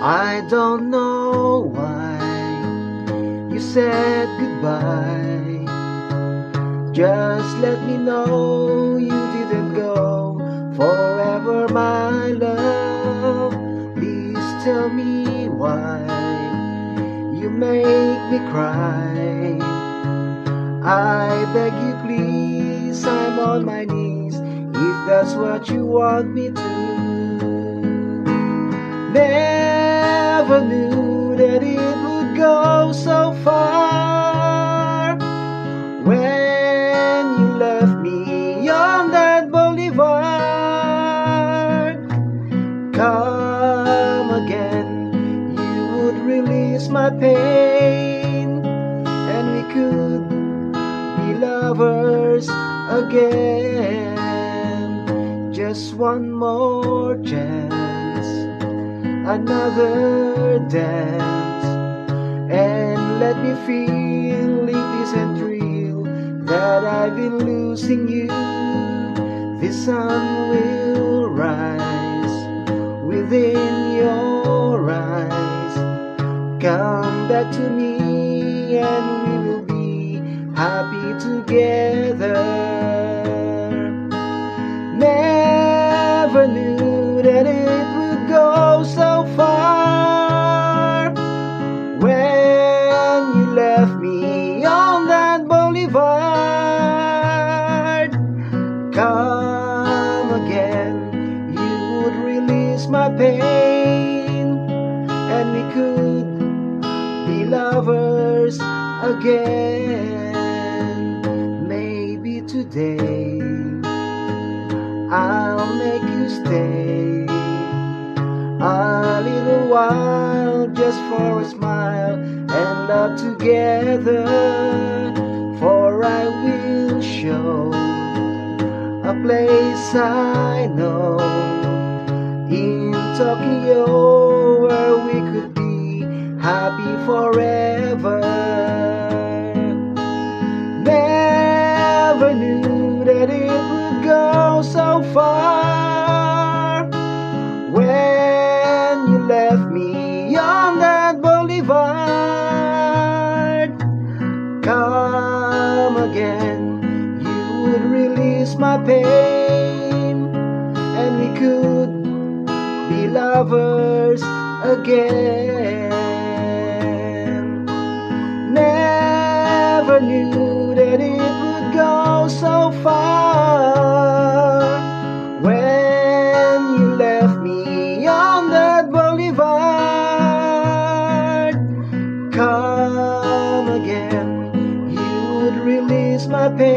I don't know why you said goodbye. Just let me know you didn't go forever, my love. Please tell me why you make me cry. I beg you please, I'm on my knees, if that's what you want me to. Never knew that it would go so far when you left me on that boulevard. Come again, you would release my pain, and we could be lovers again. Just one more chance, another dance, and let me feel it isn't real that I've been losing you. The sun will rise within your eyes. Come back to me and we will be happy together. Never knew that it would go so far when you left me on that boulevard. Come again, you would release my pain, and we could be lovers again. Maybe today I'll make you stay a little while, just for a smile and love together. For I will show a place I know in Tokyo where we could be happy forever. Never knew that it would go so far when you left me on that boulevard. Come again, you would release my pain, and we could be lovers again. Never knew that it would go so far when you left me on that boulevard. Come again, you would release my pain,